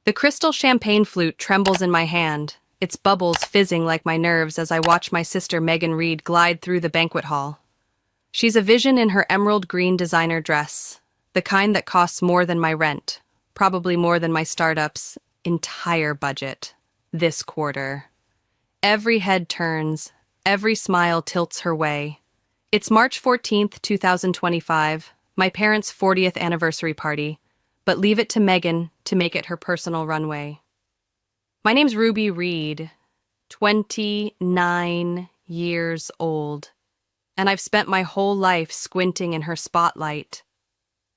The crystal champagne flute trembles in my hand, its bubbles fizzing like my nerves as I watch my sister Megan Reed glide through the banquet hall. She's a vision in her emerald green designer dress, the kind that costs more than my rent, probably more than my startup's entire budget, this quarter. Every head turns, every smile tilts her way. It's March 14th, 2025, my parents' 40th anniversary party, but leave it to Megan to make it her personal runway. My name's Ruby Reed, 29 years old, and I've spent my whole life squinting in her spotlight.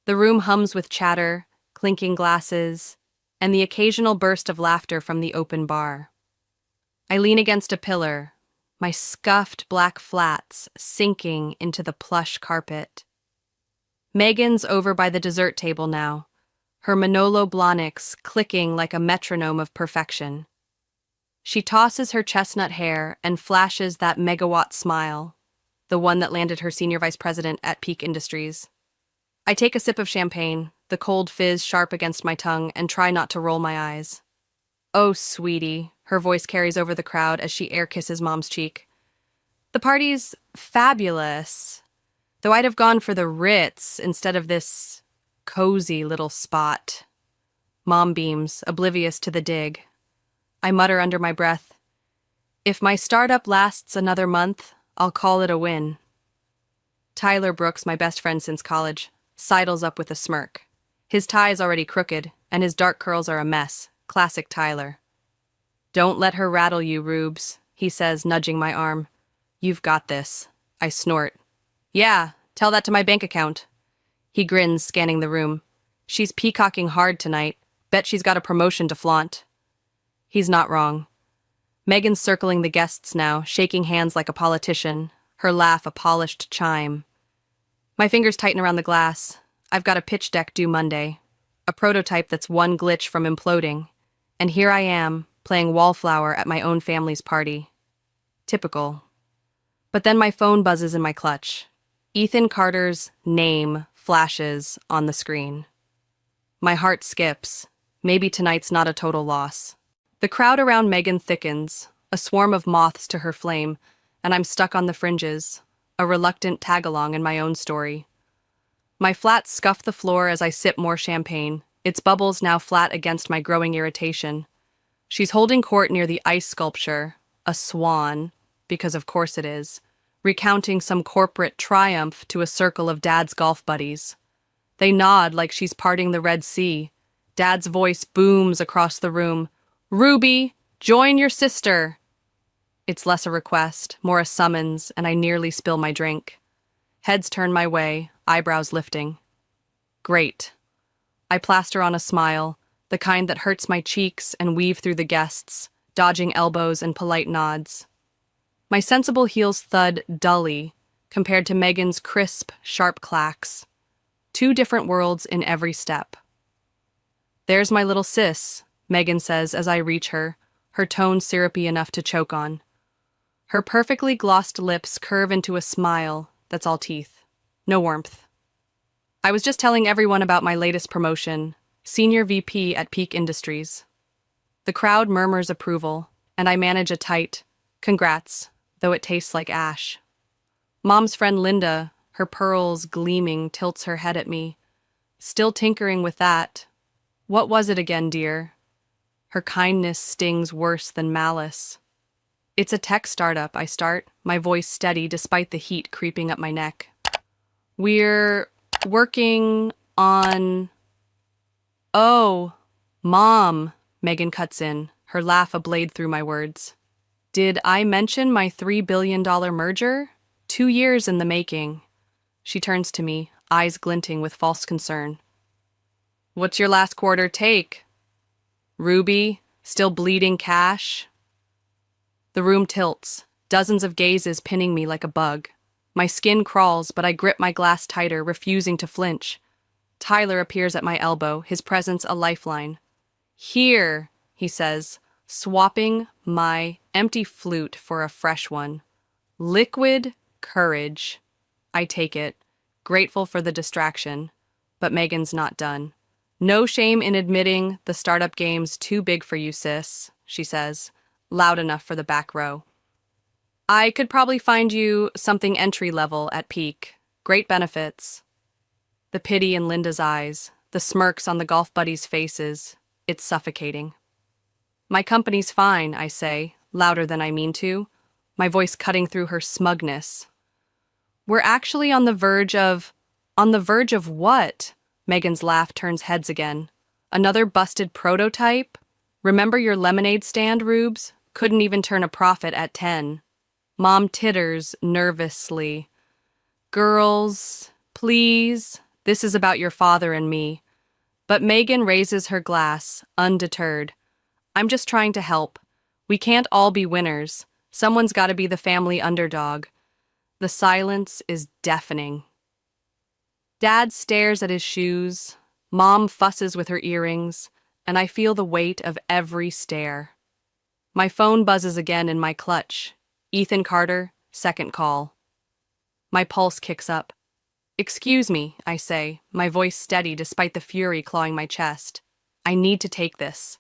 The room hums with chatter, clinking glasses, and the occasional burst of laughter from the open bar. I lean against a pillar, my scuffed black flats sinking into the plush carpet. Megan's over by the dessert table now, her Manolo Blahniks clicking like a metronome of perfection. She tosses her chestnut hair and flashes that megawatt smile, the one that landed her senior vice president at Peak Industries. I take a sip of champagne, the cold fizz sharp against my tongue, and try not to roll my eyes. "Oh, sweetie," her voice carries over the crowd as she air kisses Mom's cheek. "The party's fabulous, though I'd have gone for the Ritz instead of this cozy little spot." Mom beams, oblivious to the dig. I mutter under my breath, "If my startup lasts another month, I'll call it a win." Tyler Brooks, my best friend since college, sidles up with a smirk. His tie is already crooked, and his dark curls are a mess. Classic Tyler. "Don't let her rattle you, Rubes," he says, nudging my arm. "You've got this." I snort. "Yeah, tell that to my bank account." He grins, scanning the room. "She's peacocking hard tonight. Bet she's got a promotion to flaunt." He's not wrong. Megan's circling the guests now, shaking hands like a politician, her laugh a polished chime. My fingers tighten around the glass. I've got a pitch deck due Monday, a prototype that's one glitch from imploding, and here I am, playing wallflower at my own family's party. Typical. But then my phone buzzes in my clutch. Ethan Carter's name flashes on the screen. My heart skips. Maybe tonight's not a total loss. The crowd around Megan thickens, a swarm of moths to her flame, and I'm stuck on the fringes, a reluctant tag-along in my own story. My flats scuff the floor as I sip more champagne, its bubbles now flat against my growing irritation. She's holding court near the ice sculpture, a swan, because of course it is, recounting some corporate triumph to a circle of Dad's golf buddies. They nod like she's parting the Red Sea. Dad's voice booms across the room. "Ruby, join your sister!" It's less a request, more a summons, and I nearly spill my drink. Heads turn my way, eyebrows lifting. Great. I plaster on a smile, the kind that hurts my cheeks and weave through the guests, dodging elbows and polite nods. My sensible heels thud dully compared to Megan's crisp, sharp clacks. Two different worlds in every step. "There's my little sis," Megan says as I reach her, her tone syrupy enough to choke on. Her perfectly glossed lips curve into a smile that's all teeth. No warmth. "I was just telling everyone about my latest promotion, Senior VP at Peak Industries." The crowd murmurs approval, and I manage a tight, "Congrats," though it tastes like ash. Mom's friend Linda, her pearls gleaming, tilts her head at me. Still tinkering with that. "What was it again, dear?" Her kindness stings worse than malice. "It's a tech startup," I start, my voice steady despite the heat creeping up my neck. "We're working on..." "Oh, Mom," Megan cuts in, her laugh a blade through my words. "Did I mention my $3 billion merger? 2 years in the making." She turns to me, eyes glinting with false concern. "What's your last quarter take? Ruby, still bleeding cash?" The room tilts, dozens of gazes pinning me like a bug. My skin crawls, but I grip my glass tighter, refusing to flinch. Tyler appears at my elbow, his presence a lifeline. "Here," he says, swapping my empty flute for a fresh one. "Liquid courage." I take it, grateful for the distraction, but Megan's not done. No shame in admitting the startup game's too big for you, sis, she says, loud enough for the back row. I could probably find you something entry level at peak. Great benefits. The pity in Linda's eyes, the smirks on the golf buddies' faces. It's suffocating. My company's fine, I say, louder than I mean to, my voice cutting through her smugness. We're actually on the verge of... On the verge of what? Megan's laugh turns heads again. Another busted prototype? Remember your lemonade stand, Rubes? Couldn't even turn a profit at 10. Mom titters nervously. Girls, please, this is about your father and me. But Megan raises her glass, undeterred. I'm just trying to help. We can't all be winners. Someone's got to be the family underdog. The silence is deafening. Dad stares at his shoes. Mom fusses with her earrings, and I feel the weight of every stare. My phone buzzes again in my clutch. Ethan Carter, second call. My pulse kicks up. Excuse me, I say, my voice steady despite the fury clawing my chest. I need to take this.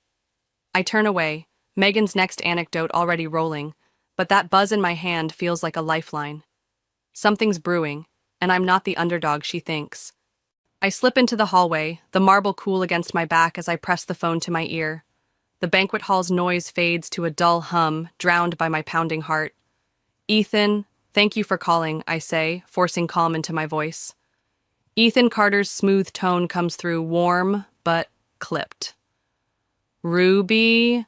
I turn away, Megan's next anecdote already rolling, but that buzz in my hand feels like a lifeline. Something's brewing, and I'm not the underdog she thinks. I slip into the hallway, the marble cool against my back as I press the phone to my ear. The banquet hall's noise fades to a dull hum, drowned by my pounding heart. Ethan, thank you for calling, I say, forcing calm into my voice. Ethan Carter's smooth tone comes through warm, but clipped. Ruby,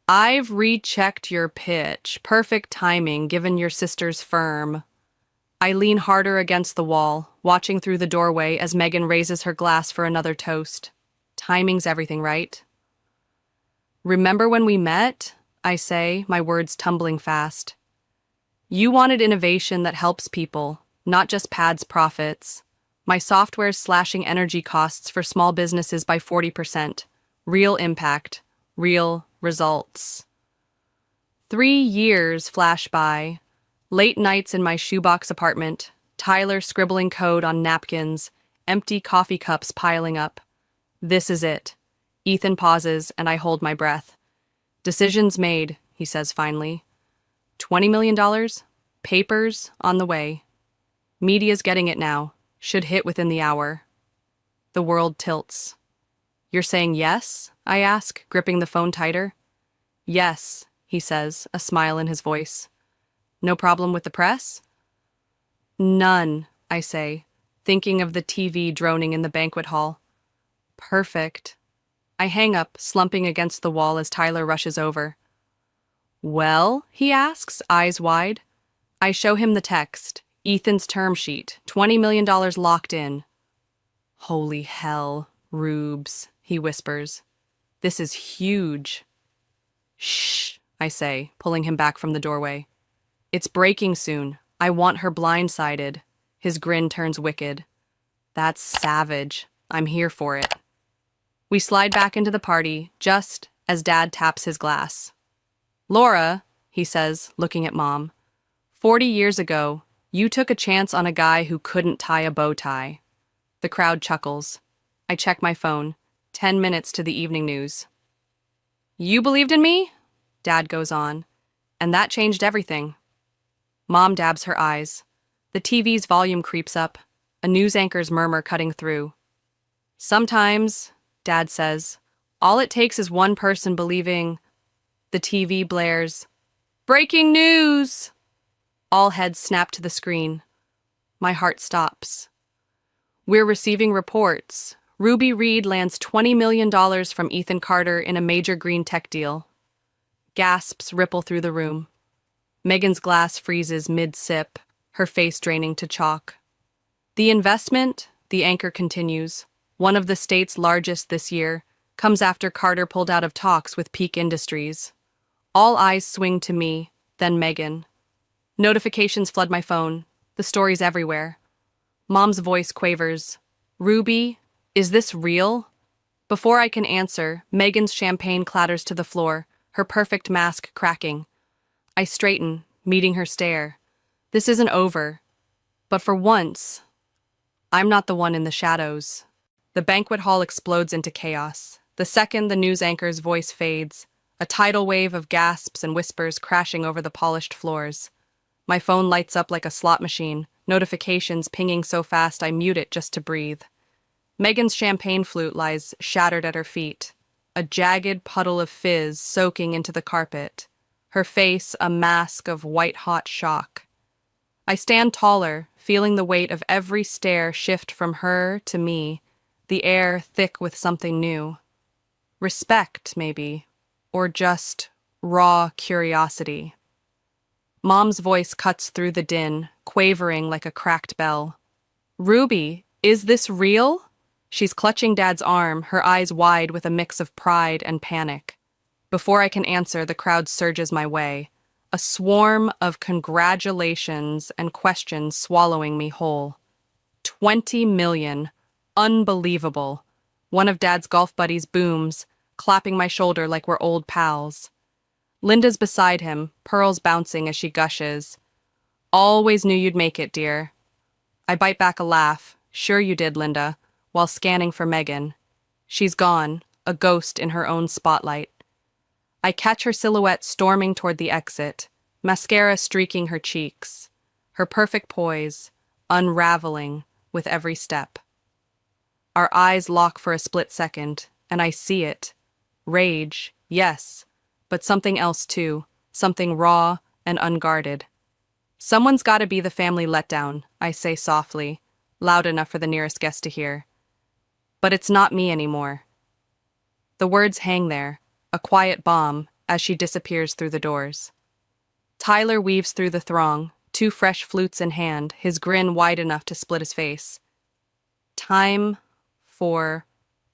I've rechecked your pitch. Perfect timing, given your sister's firm. I lean harder against the wall, watching through the doorway as Megan raises her glass for another toast. Timing's everything, right? Remember when we met? I say, my words tumbling fast. You wanted innovation that helps people, not just pads profits. My software's slashing energy costs for small businesses by 40%. Real impact, real results. 3 years flash by. Late nights in my shoebox apartment, Tyler scribbling code on napkins, empty coffee cups piling up. This is it. Ethan pauses, and I hold my breath. Decisions made, he says finally. $20 million? Papers on the way. Media's getting it now. Should hit within the hour. The world tilts. You're saying yes? I ask, gripping the phone tighter. Yes, he says, a smile in his voice. No problem with the press? None, I say, thinking of the TV droning in the banquet hall. Perfect. I hang up, slumping against the wall as Tyler rushes over. Well, he asks, eyes wide. I show him the text, Ethan's term sheet, $20 million locked in. Holy hell, Rubes, he whispers. This is huge. Shh, I say, pulling him back from the doorway. It's breaking soon. I want her blindsided. His grin turns wicked. That's savage. I'm here for it. We slide back into the party, just as Dad taps his glass. Laura, he says, looking at Mom, 40 years ago, you took a chance on a guy who couldn't tie a bow tie. The crowd chuckles. I check my phone. 10 minutes to the evening news. You believed in me? Dad goes on. And that changed everything. Mom dabs her eyes. The TV's volume creeps up, a news anchor's murmur cutting through. Sometimes, Dad says, all it takes is one person believing. The TV blares. Breaking news! All heads snap to the screen. My heart stops. We're receiving reports. Ruby Reed lands $20 million from Ethan Carter in a major green tech deal. Gasps ripple through the room. Megan's glass freezes mid-sip, her face draining to chalk. The investment, the anchor continues, one of the state's largest this year, comes after Carter pulled out of talks with Peak Industries. All eyes swing to me, then Megan. Notifications flood my phone. The story's everywhere. Mom's voice quavers. Ruby, is this real? Before I can answer, Megan's champagne clatters to the floor, her perfect mask cracking. I straighten, meeting her stare. This isn't over. But for once, I'm not the one in the shadows. The banquet hall explodes into chaos. The second the news anchor's voice fades, a tidal wave of gasps and whispers crashing over the polished floors. My phone lights up like a slot machine, notifications pinging so fast I mute it just to breathe. Megan's champagne flute lies shattered at her feet, a jagged puddle of fizz soaking into the carpet, her face a mask of white-hot shock. I stand taller, feeling the weight of every stare shift from her to me, the air thick with something new. Respect, maybe, or just raw curiosity. Mom's voice cuts through the din, quavering like a cracked bell. "Ruby, is this real?" She's clutching Dad's arm, her eyes wide with a mix of pride and panic. Before I can answer, the crowd surges my way, a swarm of congratulations and questions swallowing me whole. 20 million. Unbelievable. One of Dad's golf buddies booms, clapping my shoulder like we're old pals. Linda's beside him, pearls bouncing as she gushes. "Always knew you'd make it, dear." I bite back a laugh. "Sure you did, Linda," while scanning for Megan. She's gone, a ghost in her own spotlight. I catch her silhouette storming toward the exit, mascara streaking her cheeks, her perfect poise, unraveling with every step. Our eyes lock for a split second, and I see it. Rage, yes, but something else too, something raw and unguarded. "Someone's gotta be the family letdown," I say softly, loud enough for the nearest guest to hear. But it's not me anymore. The words hang there, a quiet bomb, as she disappears through the doors. Tyler weaves through the throng, two fresh flutes in hand, his grin wide enough to split his face. "Time for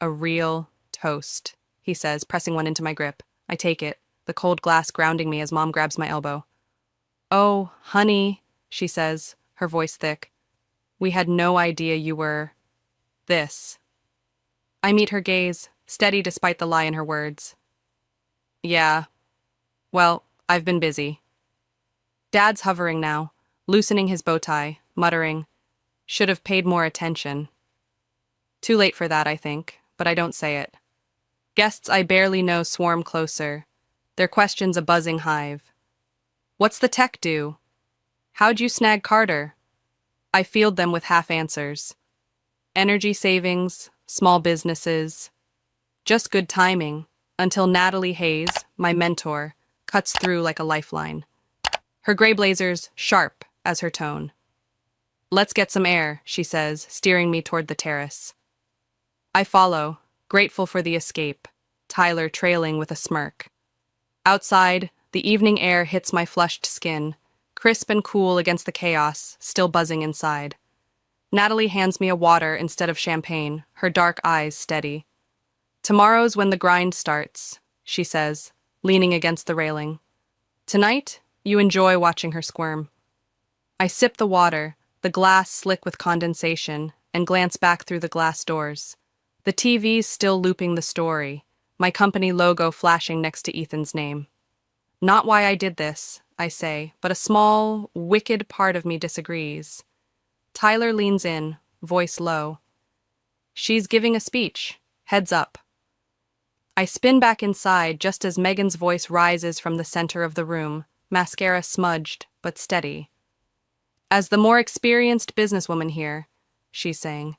a real toast," he says, pressing one into my grip. I take it, the cold glass grounding me as Mom grabs my elbow. "Oh, honey," she says, her voice thick. "We had no idea you were... this." I meet her gaze, steady despite the lie in her words. "Yeah. Well, I've been busy." Dad's hovering now, loosening his bow tie, muttering, "Should have paid more attention." Too late for that, I think, but I don't say it. Guests I barely know swarm closer, their questions a buzzing hive. "What's the tech do? How'd you snag Carter?" I field them with half answers. Energy savings, small businesses. Just good timing, until Natalie Hayes, my mentor, cuts through like a lifeline. Her gray blazer's sharp as her tone. "Let's get some air," she says, steering me toward the terrace. I follow, grateful for the escape, Tyler trailing with a smirk. Outside, the evening air hits my flushed skin, crisp and cool against the chaos, still buzzing inside. Natalie hands me a water instead of champagne, her dark eyes steady. "Tomorrow's when the grind starts," she says, leaning against the railing. "Tonight, you enjoy watching her squirm." I sip the water, the glass slick with condensation, and glance back through the glass doors. The TV's still looping the story, my company logo flashing next to Ethan's name. "Not why I did this," I say, but a small, wicked part of me disagrees. Tyler leans in, voice low. "She's giving a speech. Heads up." I spin back inside just as Megan's voice rises from the center of the room, mascara smudged but steady. "As the more experienced businesswoman here," she's saying,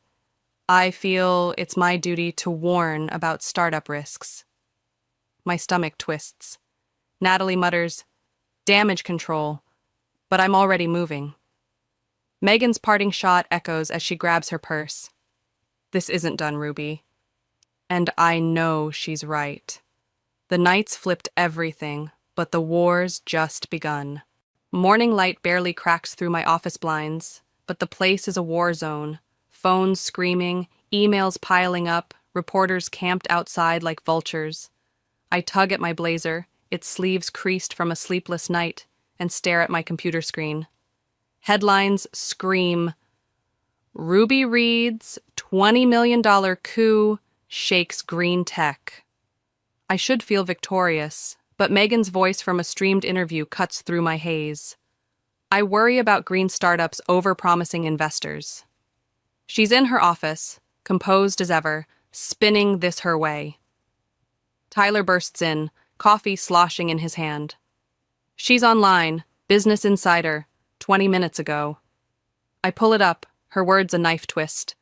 "I feel it's my duty to warn about startup risks." My stomach twists. Natalie mutters, "Damage control," but I'm already moving. Megan's parting shot echoes as she grabs her purse. "This isn't done, Ruby." And I know she's right. The night's flipped everything, but the war's just begun. Morning light barely cracks through my office blinds, but the place is a war zone. Phones screaming, emails piling up, reporters camped outside like vultures. I tug at my blazer, its sleeves creased from a sleepless night, and stare at my computer screen. Headlines scream, "Ruby Reed's $20 million coup shakes green tech." I should feel victorious, but Megan's voice from a streamed interview cuts through my haze. I worry about green startups over-promising investors. She's in her office, composed as ever, spinning this her way. Tyler bursts in, coffee sloshing in his hand. She's online, Business Insider, 20 minutes ago. I pull it up, her words a knife twist.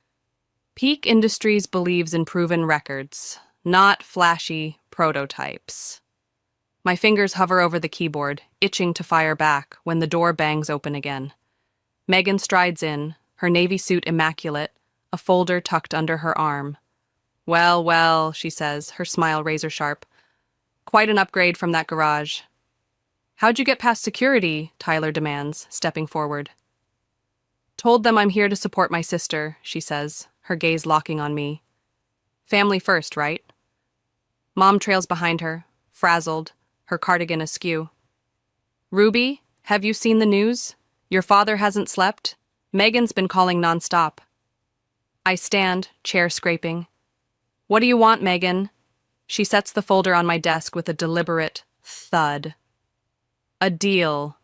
Peak Industries believes in proven records, not flashy prototypes. My fingers hover over the keyboard, itching to fire back when the door bangs open again. Megan strides in, her navy suit immaculate, a folder tucked under her arm. Well, well, she says, her smile razor-sharp. Quite an upgrade from that garage. How'd you get past security? Tyler demands, stepping forward. Told them I'm here to support my sister, she says, her gaze locking on me. Family first, right? Mom trails behind her, frazzled, her cardigan askew. Ruby, have you seen the news? Your father hasn't slept? Megan's been calling nonstop. I stand, chair scraping. What do you want, Megan? She sets the folder on my desk with a deliberate thud. A deal.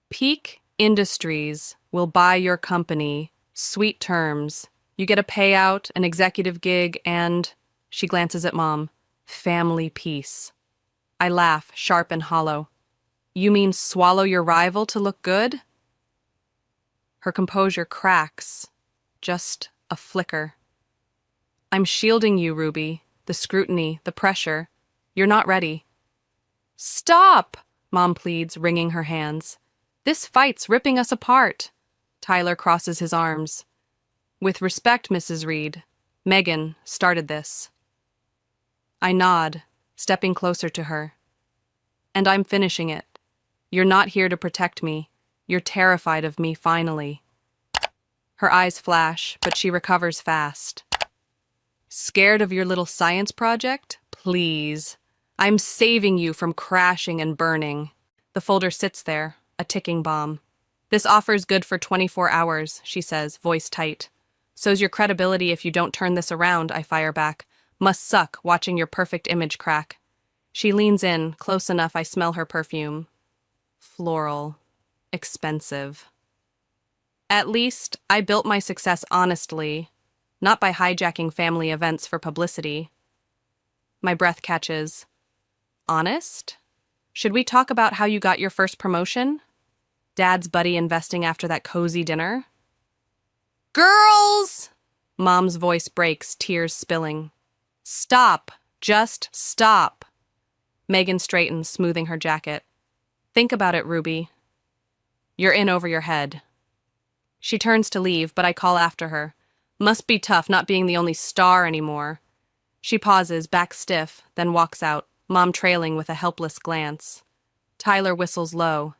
Peak Industries will buy your company. Sweet terms. You get a payout, an executive gig, and, she glances at Mom, family peace. I laugh, sharp and hollow. You mean swallow your rival to look good? Her composure cracks. Just a flicker. I'm shielding you, Ruby. The scrutiny, the pressure. You're not ready. Stop! Mom pleads, wringing her hands. This fight's ripping us apart. Tyler crosses his arms. With respect, Mrs. Reed, Megan started this. I nod, stepping closer to her. And I'm finishing it. You're not here to protect me. You're terrified of me, finally. Her eyes flash, but she recovers fast. Scared of your little science project? Please. I'm saving you from crashing and burning. The folder sits there, a ticking bomb. This offer's good for 24 hours, she says, voice tight. So's your credibility if you don't turn this around, I fire back. Must suck watching your perfect image crack. She leans in, close enough I smell her perfume. Floral. Expensive. At least, I built my success honestly, not by hijacking family events for publicity. My breath catches. Honest? Should we talk about how you got your first promotion? Dad's buddy investing after that cozy dinner? Girls! Mom's voice breaks, tears spilling. Stop. Just stop. Megan straightens, smoothing her jacket. Think about it, Ruby. You're in over your head. She turns to leave, but I call after her. Must be tough not being the only star anymore. She pauses, back stiff, then walks out, Mom trailing with a helpless glance. Tyler whistles low.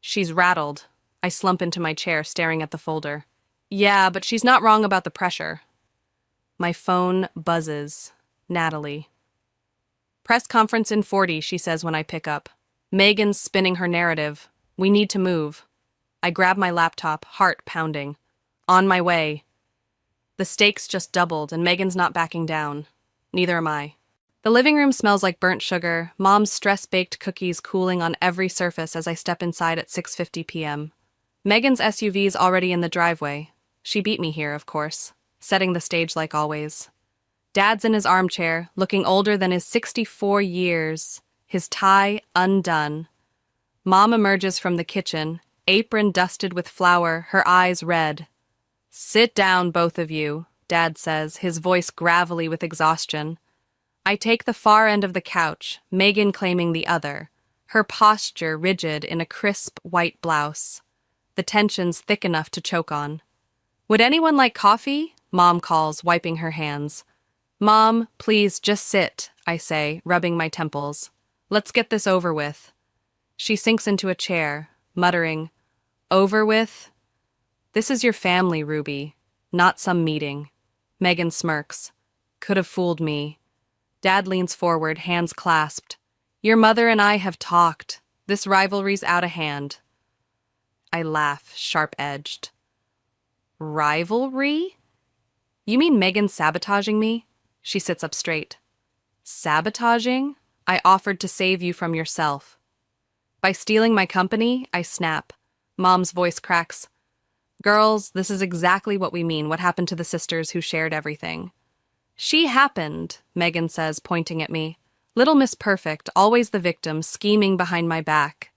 She's rattled. I slump into my chair, staring at the folder. Yeah, but she's not wrong about the pressure. My phone buzzes. Natalie. Press conference in 40, she says when I pick up. Megan's spinning her narrative. We need to move. I grab my laptop, heart pounding. On my way. The stakes just doubled, and Megan's not backing down. Neither am I. The living room smells like burnt sugar, Mom's stress-baked cookies cooling on every surface as I step inside at 6:50 p.m. Megan's SUV's already in the driveway. She beat me here, of course, setting the stage like always. Dad's in his armchair, looking older than his 64 years, his tie undone. Mom emerges from the kitchen, apron dusted with flour, her eyes red. Sit down, both of you, Dad says, his voice gravelly with exhaustion. I take the far end of the couch, Megan claiming the other, her posture rigid in a crisp white blouse. The tension's thick enough to choke on. Would anyone like coffee? Mom calls, wiping her hands. Mom, please, just sit, I say, rubbing my temples. Let's get this over with. She sinks into a chair, muttering, Over with? This is your family, Ruby, not some meeting. Megan smirks. Could have fooled me. Dad leans forward, hands clasped. Your mother and I have talked. This rivalry's out of hand. I laugh, sharp-edged. Rivalry? You mean Megan sabotaging me? She sits up straight. Sabotaging? I offered to save you from yourself. By stealing my company, I snap. Mom's voice cracks. Girls, this is exactly what we mean. What happened to the sisters who shared everything? She happened, Megan says, pointing at me. Little Miss Perfect, always the victim, scheming behind my back.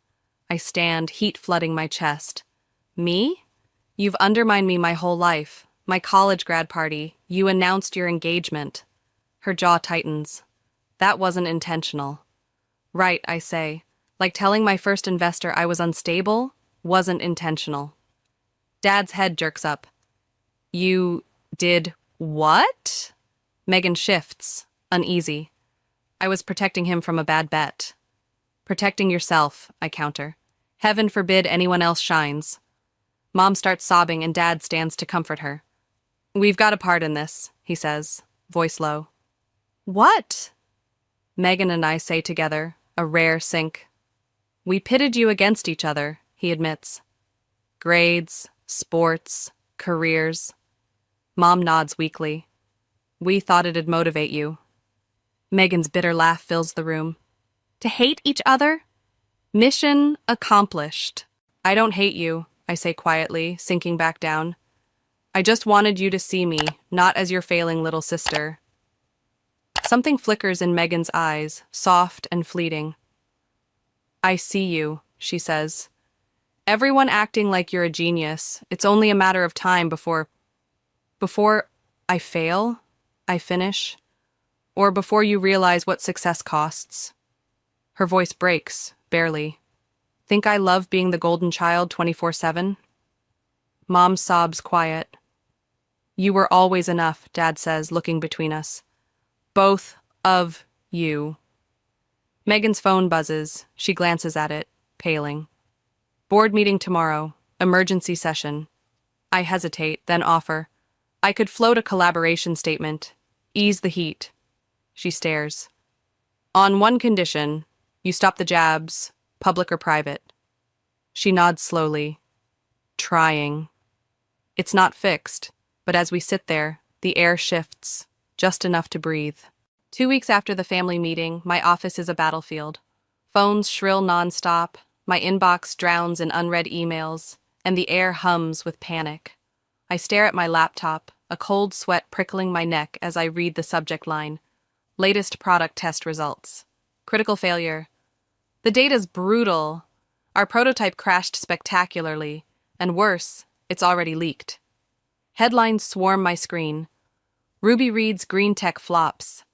I stand, heat flooding my chest. Me? You've undermined me my whole life. My college grad party. You announced your engagement. Her jaw tightens. That wasn't intentional. Right, I say. Like telling my first investor I was unstable wasn't intentional. Dad's head jerks up. You did what? Megan shifts, uneasy. I was protecting him from a bad bet. Protecting yourself, I counter. Heaven forbid anyone else shines. Mom starts sobbing and Dad stands to comfort her. We've got a part in this, he says, voice low. What? Megan and I say together, a rare sync. We pitted you against each other, he admits. Grades, sports, careers. Mom nods weakly. We thought it'd motivate you. Megan's bitter laugh fills the room. To hate each other? Mission accomplished. I don't hate you, I say quietly, sinking back down. I just wanted you to see me, not as your failing little sister. Something flickers in Megan's eyes, soft and fleeting. I see you, she says. Everyone acting like you're a genius. It's only a matter of time before I fail, I finish, or before you realize what success costs. Her voice breaks, barely. Think I love being the golden child 24/7? Mom sobs quiet. You were always enough, Dad says, looking between us. Both of you. Megan's phone buzzes. She glances at it, paling. Board meeting tomorrow. Emergency session. I hesitate, then offer. I could float a collaboration statement. Ease the heat. She stares. On one condition, you stop the jabs, public or private. She nods slowly. Trying. It's not fixed, but as we sit there, the air shifts, just enough to breathe. 2 weeks after the family meeting, my office is a battlefield. Phones shrill nonstop, my inbox drowns in unread emails, and the air hums with panic. I stare at my laptop, a cold sweat prickling my neck as I read the subject line. Latest product test results. Critical failure. The data's brutal. Our prototype crashed spectacularly, and worse, it's already leaked. Headlines swarm my screen. Ruby reads green tech flops.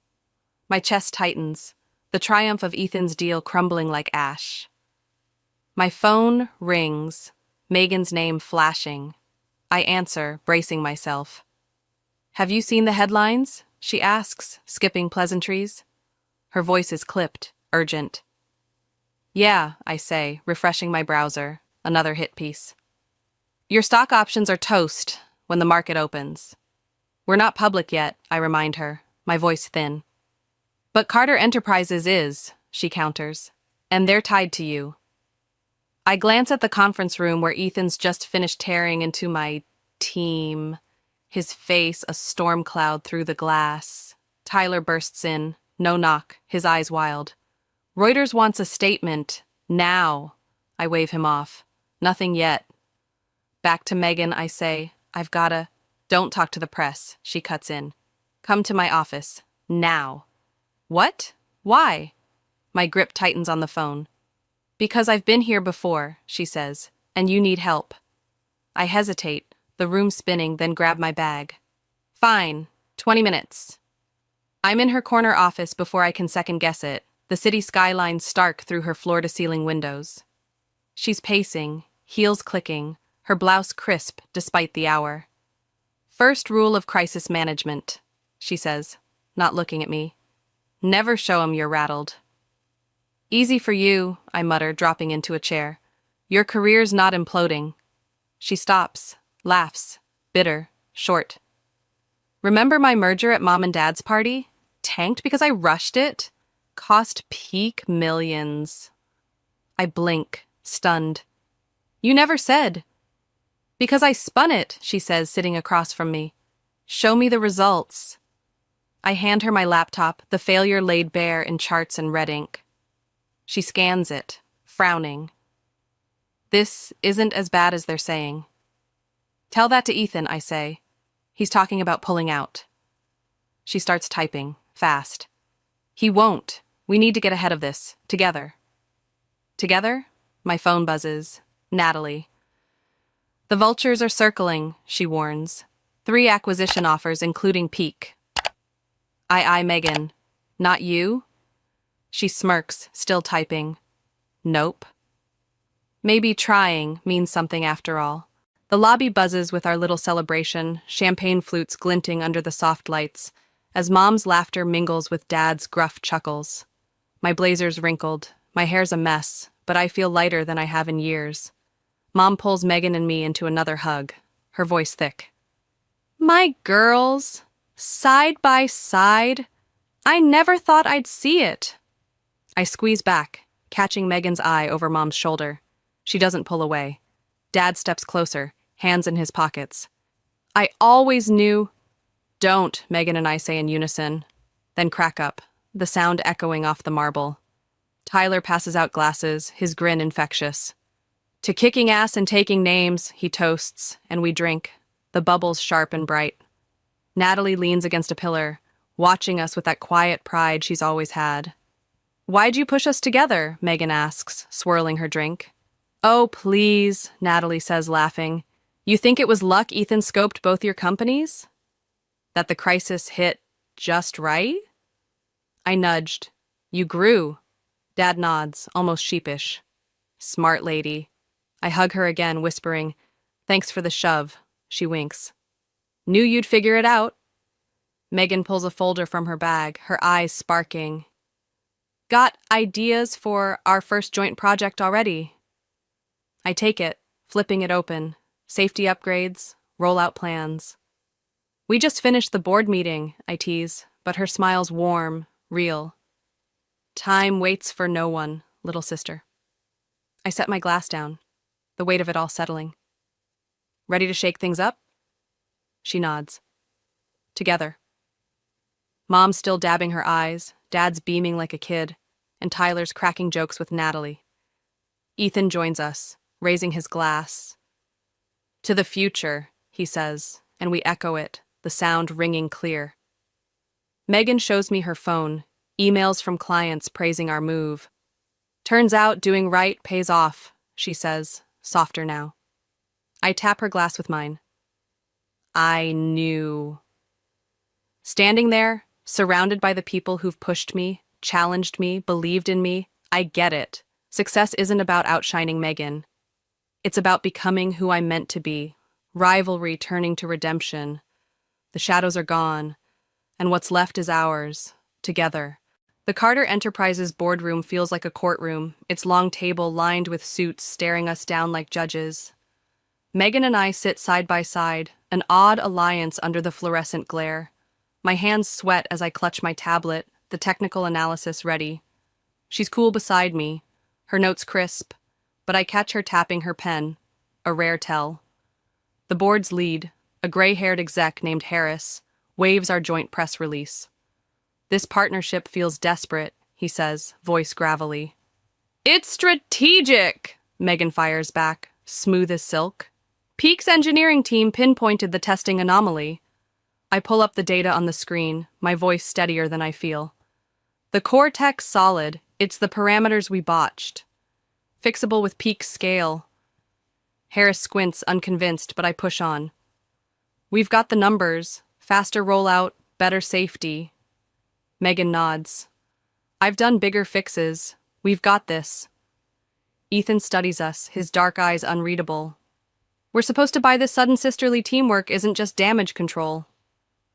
My chest tightens, the triumph of Ethan's deal crumbling like ash. My phone rings, Megan's name flashing. I answer, bracing myself. Have you seen the headlines? She asks, skipping pleasantries. Her voice is clipped, urgent. Yeah, I say, refreshing my browser. Another hit piece. Your stock options are toast when the market opens. We're not public yet, I remind her, my voice thin. But Carter Enterprises is, she counters, and they're tied to you. I glance at the conference room where Ethan's just finished tearing into my team, his face a storm cloud through the glass. Tyler bursts in, no knock, his eyes wild. Reuters wants a statement, now. I wave him off. Nothing yet. Back to Megan, I say, Don't talk to the press, she cuts in. Come to my office, now. What? Why? My grip tightens on the phone. Because I've been here before, she says, and you need help. I hesitate, the room spinning, then grab my bag. Fine, 20 minutes. I'm in her corner office before I can second guess it, the city skyline stark through her floor-to-ceiling windows. She's pacing, heels clicking, her blouse crisp despite the hour. First rule of crisis management, she says, not looking at me. Never show 'em you're rattled. Easy for you, I mutter, dropping into a chair. Your career's not imploding. She stops, laughs, bitter, short. Remember my merger at Mom and Dad's party? Tanked because I rushed it? Cost peak millions. I blink, stunned. You never said. Because I spun it, she says, sitting across from me. Show me the results. I hand her my laptop, the failure laid bare in charts and red ink. She scans it, frowning. This isn't as bad as they're saying. Tell that to Ethan, I say. He's talking about pulling out. She starts typing, fast. He won't. We need to get ahead of this. Together. Together? My phone buzzes. Natalie. The vultures are circling, she warns. 3 acquisition offers, including Peak. I Megan. Not you? She smirks, still typing. Nope. Maybe trying means something after all. The lobby buzzes with our little celebration, champagne flutes glinting under the soft lights, as Mom's laughter mingles with Dad's gruff chuckles. My blazer's wrinkled, my hair's a mess, but I feel lighter than I have in years. Mom pulls Megan and me into another hug, her voice thick. My girls, side by side. I never thought I'd see it. I squeeze back, catching Megan's eye over Mom's shoulder. She doesn't pull away. Dad steps closer, hands in his pockets. I always knew. Don't, Megan and I say in unison, then crack up, the sound echoing off the marble. Tyler passes out glasses, his grin infectious. To kicking ass and taking names, he toasts, and we drink, the bubbles sharp and bright. Natalie leans against a pillar, watching us with that quiet pride she's always had. Why'd you push us together? Megan asks, swirling her drink. Oh, please, Natalie says, laughing. You think it was luck Ethan scoped both your companies? That the crisis hit just right? I nudged. You grew. Dad nods, almost sheepish. Smart lady. I hug her again, whispering, Thanks for the shove. She winks. Knew you'd figure it out. Megan pulls a folder from her bag, her eyes sparking. Got ideas for our first joint project already? I take it, flipping it open. Safety upgrades, rollout plans. We just finished the board meeting, I tease, but her smile's warm, real. Time waits for no one, little sister. I set my glass down, the weight of it all settling. Ready to shake things up? She nods. Together. Mom's still dabbing her eyes, Dad's beaming like a kid, and Tyler's cracking jokes with Natalie. Ethan joins us, raising his glass. To the future, he says, and we echo it, the sound ringing clear. Megan shows me her phone, emails from clients praising our move. Turns out doing right pays off, she says, softer now. I tap her glass with mine. I knew. Standing there, surrounded by the people who've pushed me, challenged me, believed in me, I get it. Success isn't about outshining Megan. It's about becoming who I'm meant to be. Rivalry turning to redemption. The shadows are gone, and what's left is ours, together. The Carter Enterprises boardroom feels like a courtroom, its long table lined with suits staring us down like judges. Megan and I sit side by side, an odd alliance under the fluorescent glare. My hands sweat as I clutch my tablet, the technical analysis ready. She's cool beside me, her notes crisp, but I catch her tapping her pen, a rare tell. The board's lead, a gray-haired exec named Harris, waves our joint press release. This partnership feels desperate, he says, voice gravelly. It's strategic, Megan fires back, smooth as silk. Peak's engineering team pinpointed the testing anomaly. I pull up the data on the screen, my voice steadier than I feel. The core tech's solid, it's the parameters we botched. Fixable with Peak's scale. Harris squints, unconvinced, but I push on. We've got the numbers, faster rollout, better safety. Megan nods. I've done bigger fixes. We've got this. Ethan studies us, his dark eyes unreadable. We're supposed to buy this sudden sisterly teamwork isn't just damage control.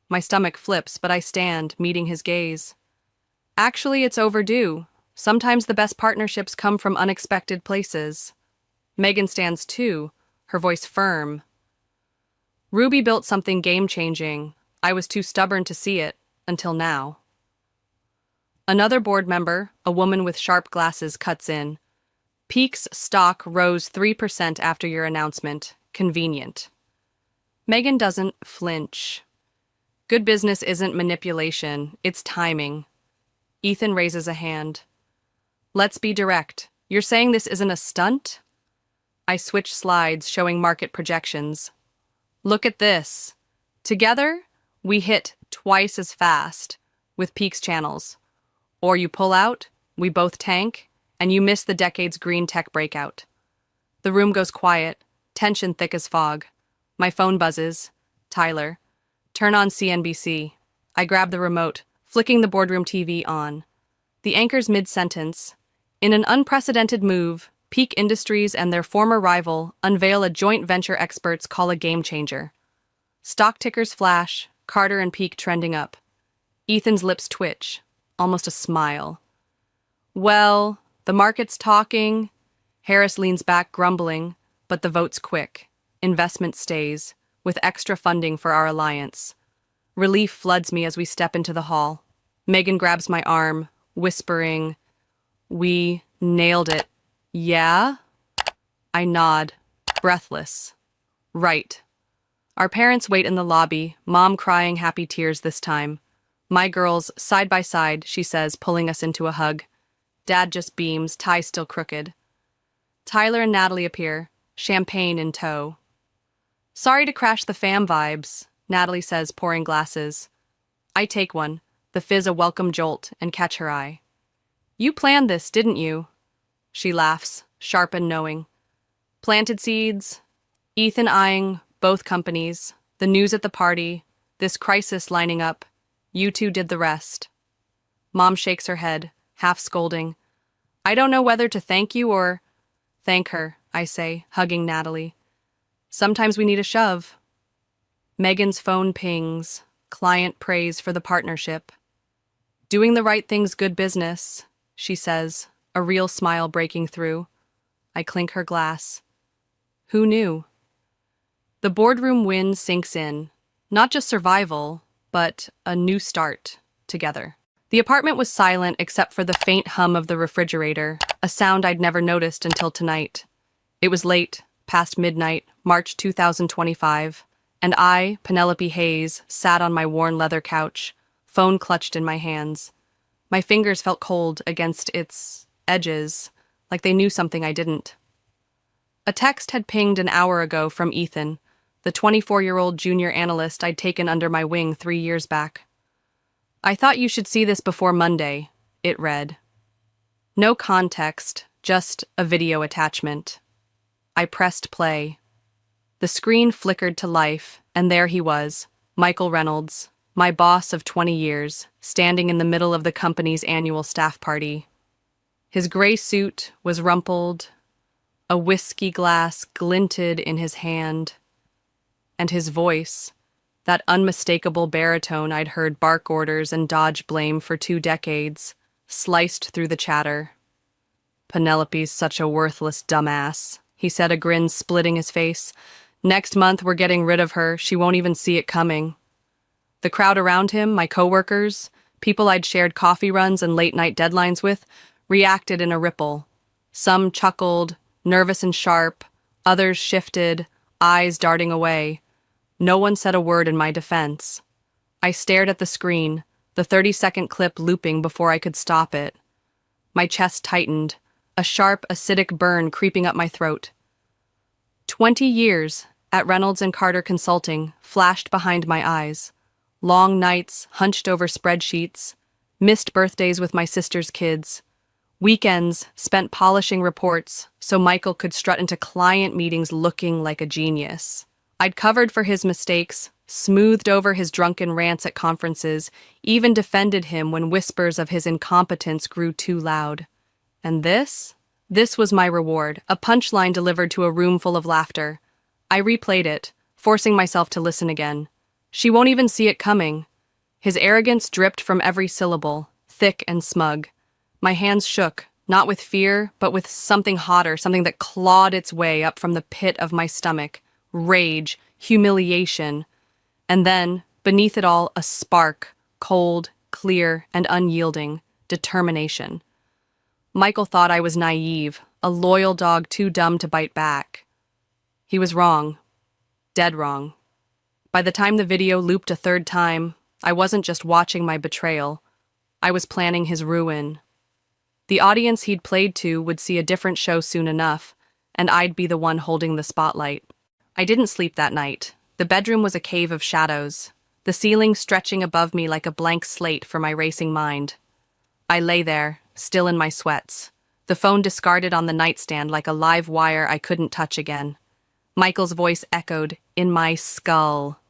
My stomach flips, but I stand, meeting his gaze. Actually, it's overdue. Sometimes the best partnerships come from unexpected places. Megan stands too, her voice firm. Ruby built something game-changing. I was too stubborn to see it, until now. Another board member, a woman with sharp glasses, cuts in. Peak's stock rose 3% after your announcement. Convenient. Megan doesn't flinch. Good business isn't manipulation, it's timing. Ethan raises a hand. Let's be direct. You're saying this isn't a stunt? I switch slides, showing market projections. Look at this. Together, we hit twice as fast with Peaks channels. Or you pull out, we both tank, and you miss the decade's green tech breakout. The room goes quiet, tension thick as fog. My phone buzzes. Tyler. Turn on CNBC. I grab the remote, flicking the boardroom TV on. The anchor's mid-sentence. In an unprecedented move, Peak Industries and their former rival unveil a joint venture experts call a game changer. Stock tickers flash, Carter and Peak trending up. Ethan's lips twitch, almost a smile. Well, the market's talking. Harris leans back, grumbling, but the vote's quick. Investment stays, with extra funding for our alliance. Relief floods me as we step into the hall. Megan grabs my arm, whispering, "We nailed it." Yeah? I nod, breathless. Right. Our parents wait in the lobby, Mom crying happy tears this time. My girls, side by side, she says, pulling us into a hug. Dad just beams, tie still crooked. Tyler and Natalie appear, champagne in tow. Sorry to crash the fam vibes, Natalie says, pouring glasses. I take one, the fizz a welcome jolt, and catch her eye. You planned this, didn't you? She laughs, sharp and knowing. Planted seeds, Ethan eyeing both companies, the news at the party, this crisis lining up. You two did the rest. Mom shakes her head, half scolding. I don't know whether to thank you or... Thank her, I say, hugging Natalie. Sometimes we need a shove. Megan's phone pings, client prays for the partnership. Doing the right thing's good business, she says, a real smile breaking through. I clink her glass. Who knew? The boardroom wind sinks in, not just survival, but a new start together. The apartment was silent except for the faint hum of the refrigerator, a sound I'd never noticed until tonight. It was late, past midnight, March 2025, and I, Penelope Hayes, sat on my worn leather couch, phone clutched in my hands. My fingers felt cold against its edges, like they knew something I didn't. A text had pinged an hour ago from Ethan, the 24-year-old junior analyst I'd taken under my wing 3 years back. I thought you should see this before Monday, it read. No context, just a video attachment. I pressed play. The screen flickered to life, and there he was, Michael Reynolds, my boss of 20 years, standing in the middle of the company's annual staff party. His gray suit was rumpled, a whiskey glass glinted in his hand, and his voice, that unmistakable baritone I'd heard bark orders and dodge blame for 2 decades, sliced through the chatter. Penelope's such a worthless dumbass, he said, a grin splitting his face. Next month we're getting rid of her, she won't even see it coming. The crowd around him, my coworkers, people I'd shared coffee runs and late-night deadlines with, reacted in a ripple. Some chuckled, nervous and sharp, others shifted, eyes darting away. No one said a word in my defense. I stared at the screen, the 30-second clip looping before I could stop it. My chest tightened, a sharp, acidic burn creeping up my throat. 20 years at Reynolds and Carter Consulting flashed behind my eyes. Long nights hunched over spreadsheets, missed birthdays with my sister's kids, weekends spent polishing reports so Michael could strut into client meetings looking like a genius. I'd covered for his mistakes, smoothed over his drunken rants at conferences, even defended him when whispers of his incompetence grew too loud. And this? This was my reward, a punchline delivered to a room full of laughter. I replayed it, forcing myself to listen again. She won't even see it coming. His arrogance dripped from every syllable, thick and smug. My hands shook, not with fear, but with something hotter, something that clawed its way up from the pit of my stomach. Rage, humiliation, and then, beneath it all, a spark, cold, clear, and unyielding, determination. Michael thought I was naive, a loyal dog too dumb to bite back. He was wrong. Dead wrong. By the time the video looped a 3rd time, I wasn't just watching my betrayal. I was planning his ruin. The audience he'd played to would see a different show soon enough, and I'd be the one holding the spotlight. I didn't sleep that night. The bedroom was a cave of shadows, the ceiling stretching above me like a blank slate for my racing mind. I lay there, still in my sweats, the phone discarded on the nightstand like a live wire I couldn't touch again. Michael's voice echoed in my skull.